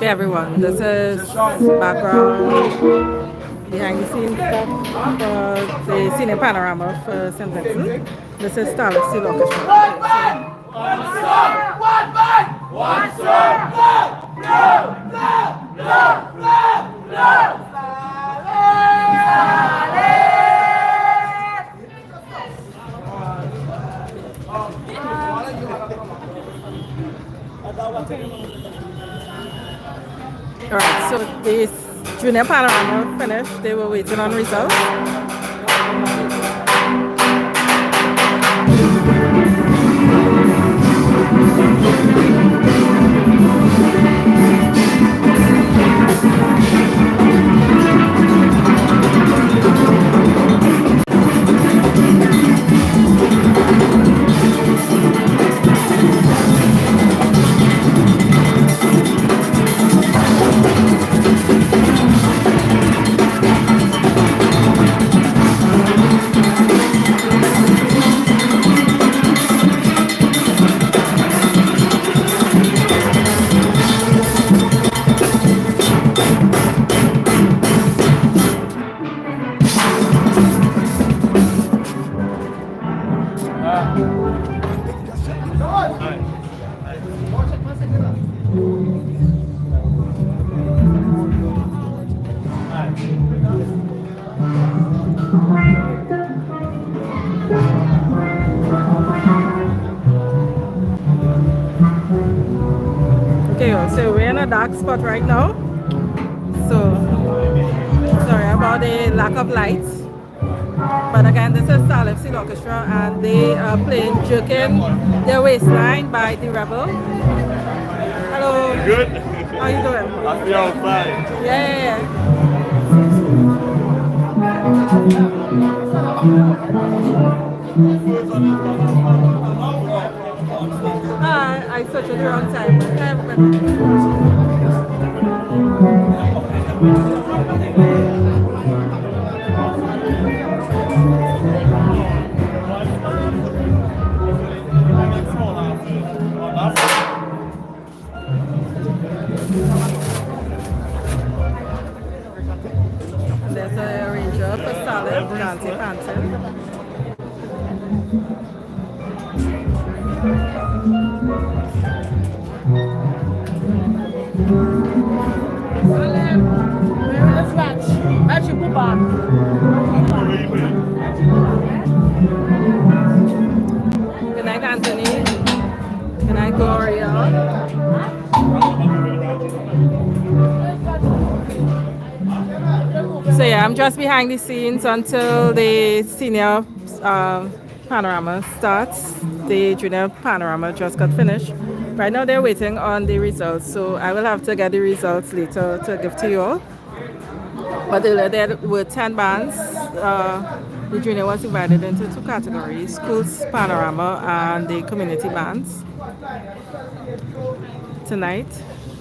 Okay, everyone, this is background behind the scenes stuff for the Senior Panorama for St. Vincent. This is Starlift Steel Orchestra. One song, one band, one song, no. Alright, so this Junior Panorama finished. They were waiting on results. Okay, so we're in a dark spot right now. So sorry about the lack of lights. But again, this is Starlift Steel Orchestra and they are playing Jerking Their Waistline by The Rebel. Hello. Good? How you doing? I feel fine. Yeah. I searched at the wrong time. There's a arranger for Starlift, Vincy Mas. Good night, Anthony. Good night, Gloria. So yeah, I'm just behind the scenes until the Senior Panorama starts. The Junior Panorama just got finished. Right now they're waiting on the results, so I will have to get the results later to give to you all. But there were 10 bands. The junior was divided into two categories, Schools Panorama and the community bands. Tonight,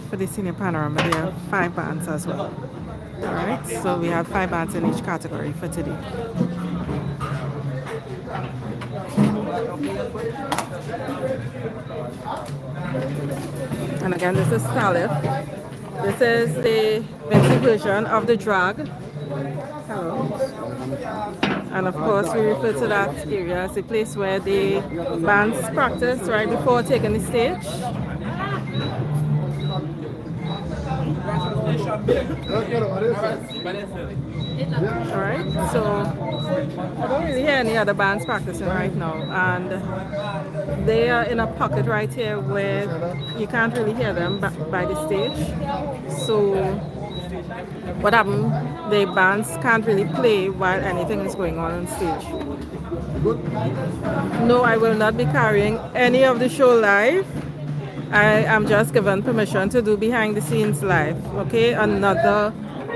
for the Senior Panorama, there are 5 bands as well. Alright, so we have 5 bands in each category for today. And again, this is Starlift. This is the Vincy version of the drag. Hello. And of course, we refer to that area as a place where the bands practice right before taking the stage. Alright, so I don't really hear any other bands practicing right now, and they are in a pocket right here where you can't really hear them by the stage. So what happened, the bands can't really play while anything is going on stage. No, I will not be carrying any of the show live. I am just given permission to do behind the scenes live. Okay,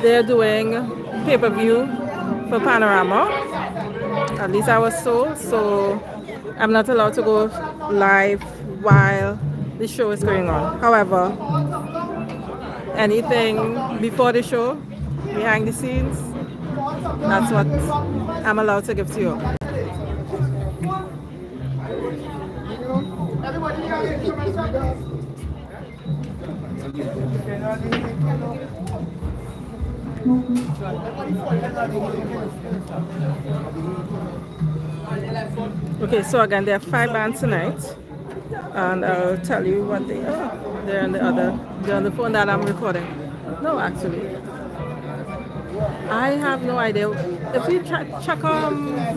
they're doing pay-per-view for Panorama. At least I was told, so I'm not allowed to go live while the show is going on. However, anything before the show, behind the scenes, that's what I'm allowed to give to you. Okay, so again, there are 5 bands tonight, and I'll tell you what they are. They're on the phone that I'm recording. No, actually, I have no idea. If you check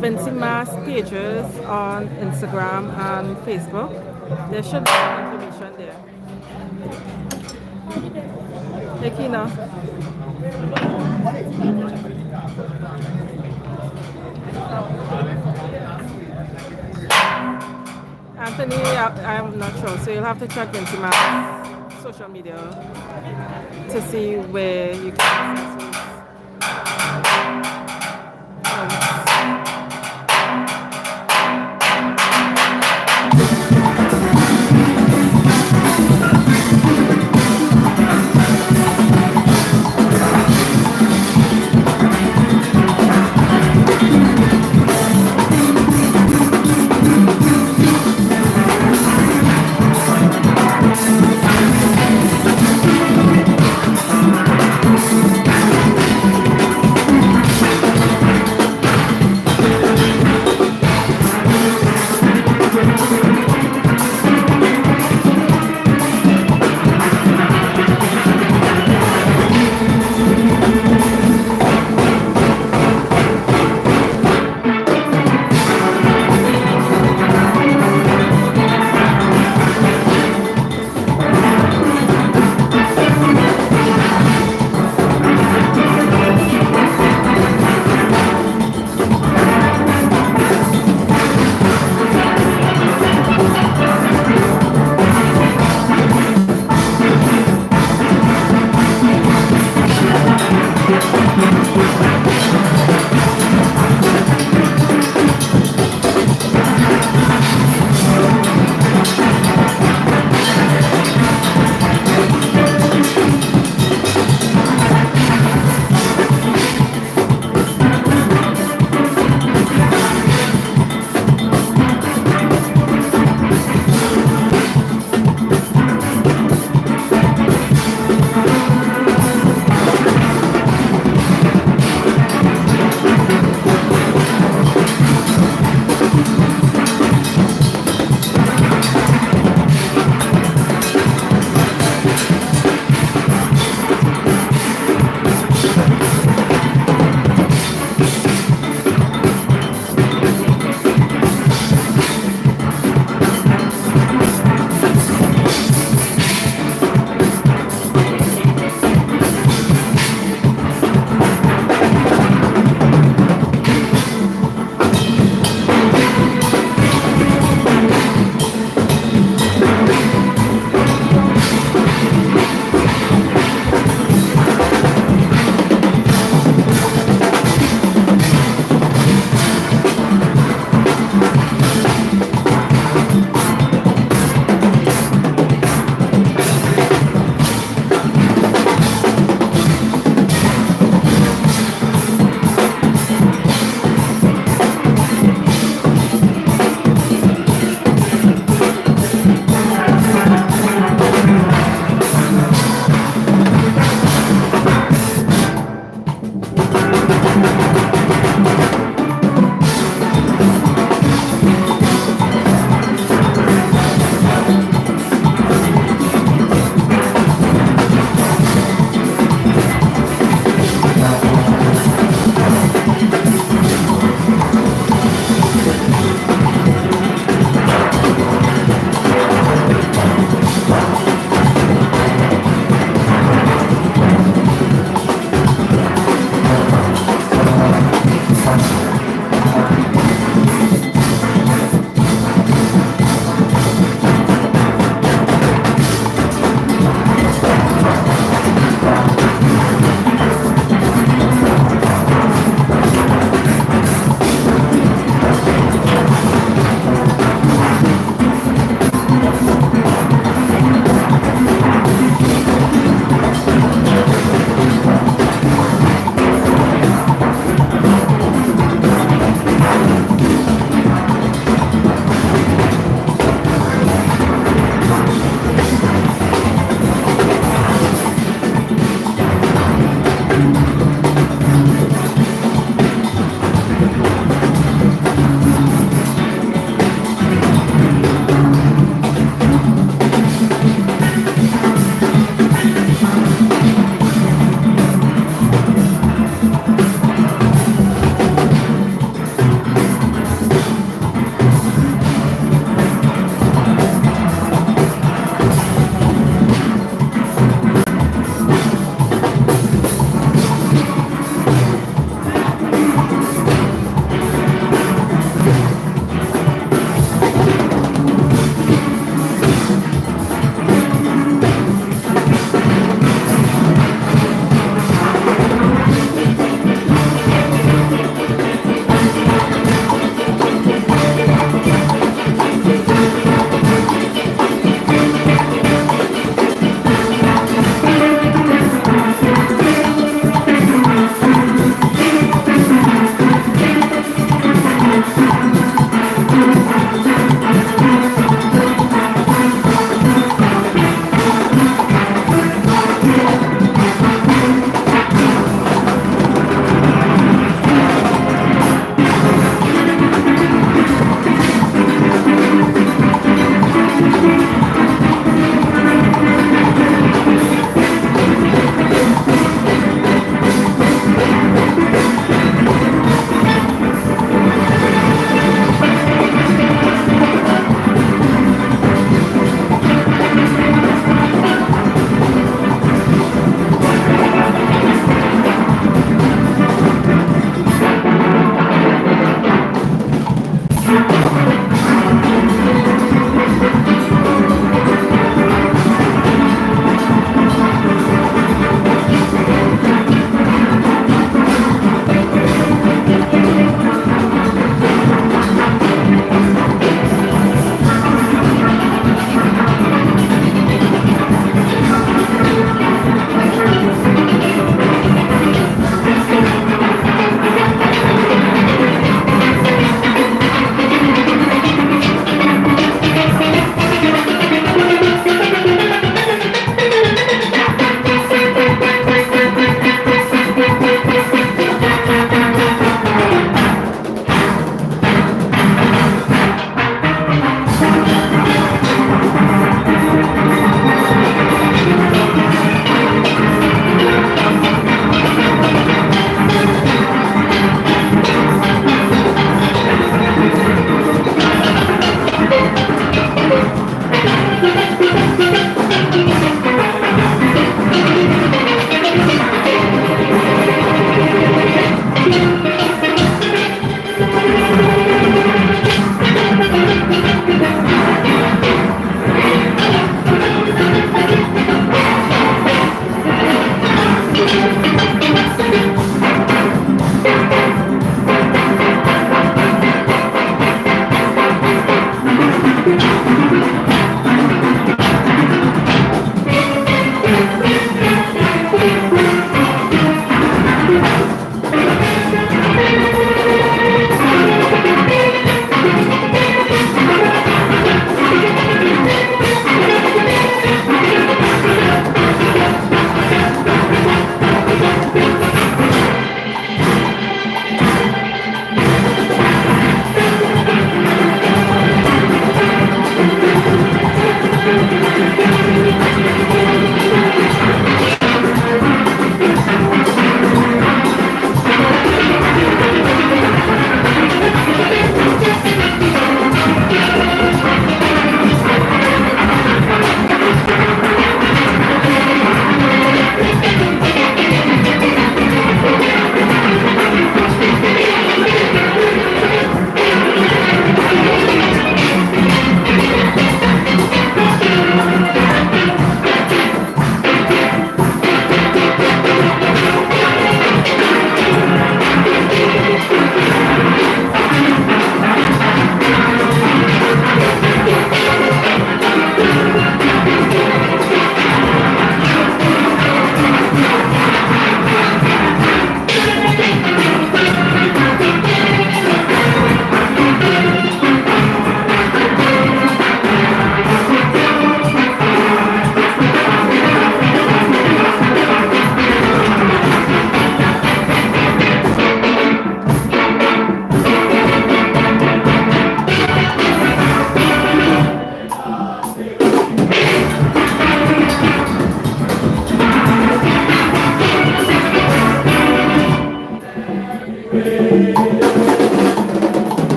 Vincy Mas pages on Instagram and Facebook, there should be information there. Hey, Kina. Anthony, I'm not sure, so you'll have to check Vincy Mas social media to see where you can access his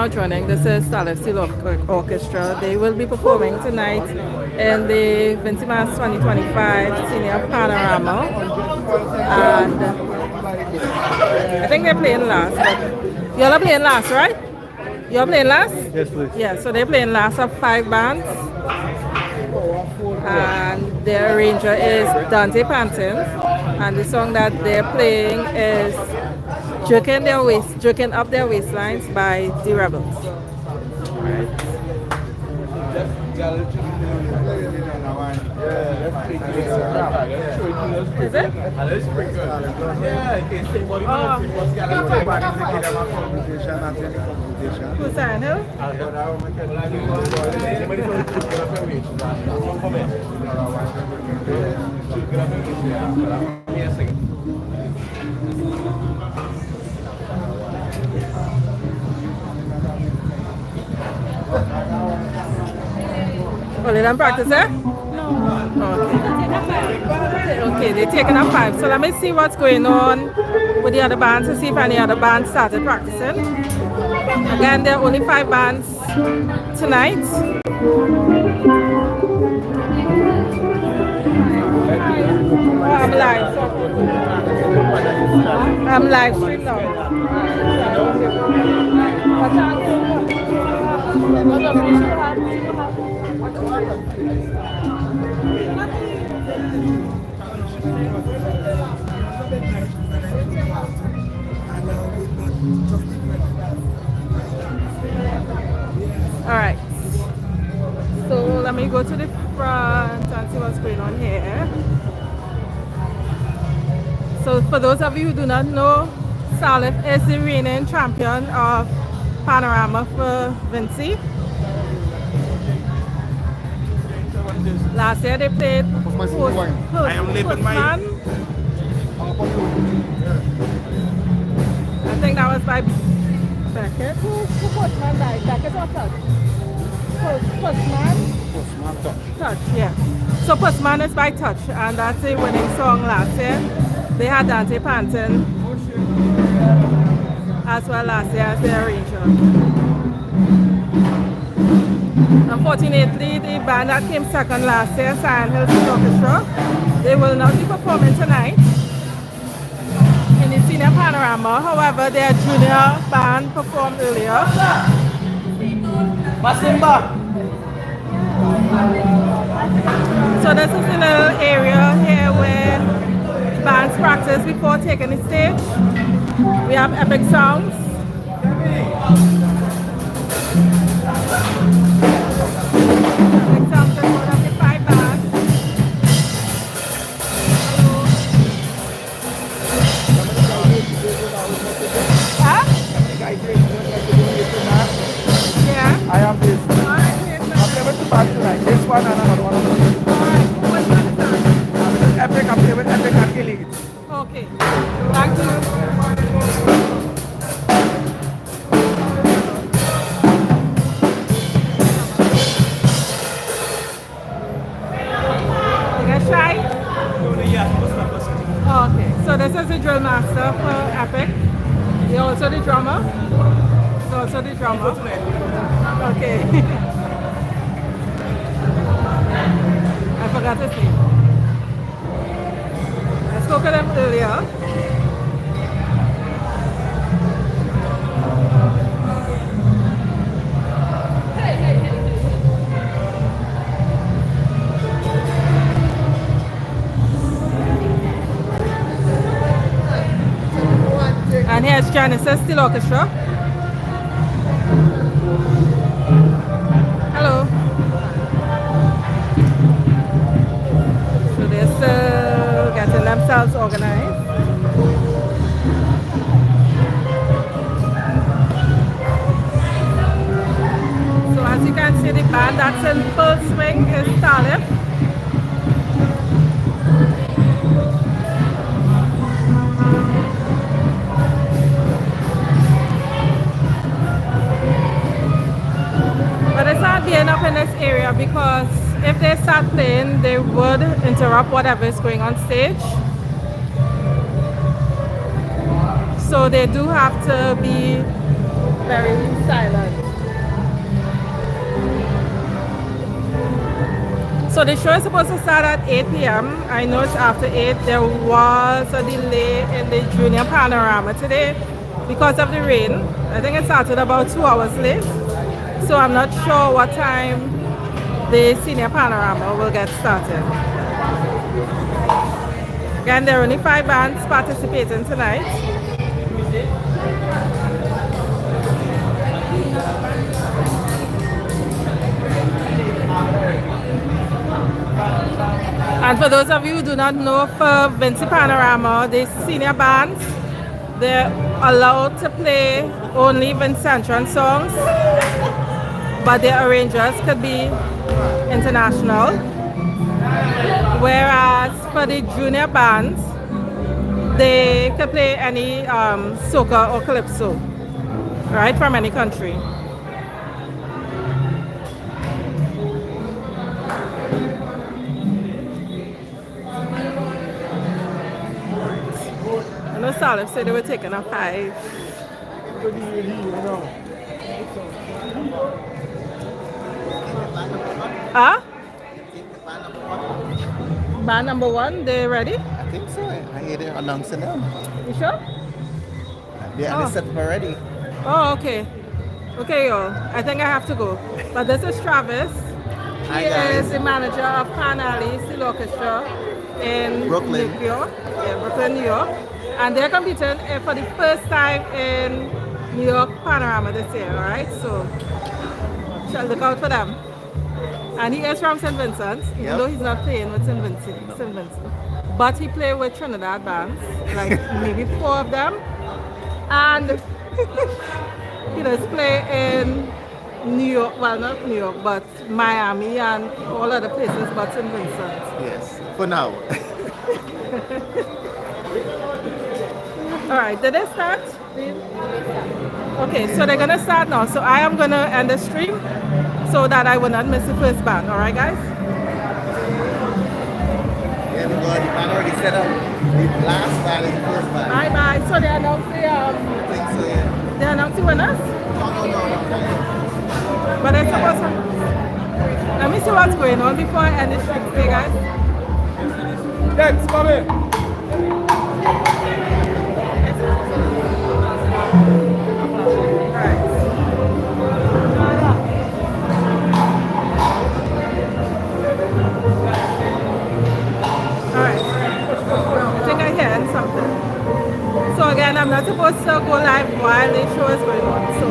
now joining, this is Starlift Steel Orchestra. They will be performing tonight in the Vincy Mas 2025 Senior Panorama. And I think they're playing last. Y'all are playing last, right? You're playing last? Yes, please. Yeah, so they're playing last of 5 bands. And their arranger is Dante Panton. And the song that they're playing is Jerking Up Their Waistlines by The Rebels. Is it? Who's that? Who? Oh, they done practice it? No. Okay, they're taking up 5. So let me see what's going on with the other bands to see if any other bands started practicing. Again, there are only 5 bands tonight. Oh, I'm live. I'm live stream now. Alright, so let me go to the front and see what's going on here. So for those of you who do not know, Starlift is the reigning champion of Panorama for Vincy. Last year they played Postman. I think that was by Beckett. Who Postman by Beckett or Touch? Postman? Touch, yeah. So Postman is by Touch, and that's a winning song last year. They had Dante Panton as well last year as their arranger. Unfortunately, the band that came second last year, Starlift Steel Orchestra, they will not be performing tonight in the Senior Panorama. However, their junior band performed earlier. So this is a little area here where bands practice before taking the stage. We have epic songs. Epic songs are one of the 5 bands. Huh? Yeah. I have this. Alright, I'm playing with 2 bands tonight. This one and another one. alright. What's that? Epic, I'm playing with Epic and Elite. Okay. Thank you. Okay, so this is the drill master for Epic. You're also the drummer? He's also the drummer. Okay. I forgot his name. I spoke to them earlier. And here's Genesis Steel Orchestra. Hello. So they're still getting themselves organized. So as you can see, the band that's in full swing is Starlift. But it's not being up in this area because if they start playing, they would interrupt whatever is going on stage. So they do have to be very silent. So the show is supposed to start at 8 p.m. I know it's after 8. There was a delay in the Junior Panorama today because of the rain. I think it started about 2 hours late. So I'm not sure what time the Senior Panorama will get started. Again, there are only 5 bands participating tonight. And for those of you who do not know, for Vincy Panorama, the senior bands, they're allowed to play only Vincent songs, but their arrangers could be international. Whereas for the junior bands, they could play any soca or calypso, right, from any country. I know Starlift said they were taking a 5. Huh? Band number 1, they ready? I think so. I hear they're announcing them. You sure? Yeah, they said we're ready. Oh, okay. Okay, y'all. I think I have to go. But this is Travis. Hi, He guys. is the manager of Starlift Steel Orchestra in Brooklyn. New York. Yeah, Brooklyn, New York. And they're competing for the first time in New York Panorama this year, alright? So, shall look out for them. And he is from St. Vincent, even though he's not playing with St. Vincent. But he played with Trinidad bands, like maybe 4 of them. And he does play in New York, well not New York, but Miami and all other places but St. Vincent. Yes, for now. Alright, did they start? Okay, so they're gonna start now. So I am gonna end the stream so that I will not miss the first band. Alright guys? Yeah, we already set up the last band and the first band. Bye bye. So they announced the I think so, yeah. they announced the winners? No. But I suppose let me see what's going on before I end the stream today guys. Next, come in. Alright. I think I hear something. So again, I'm not supposed to go live while the show is going on. So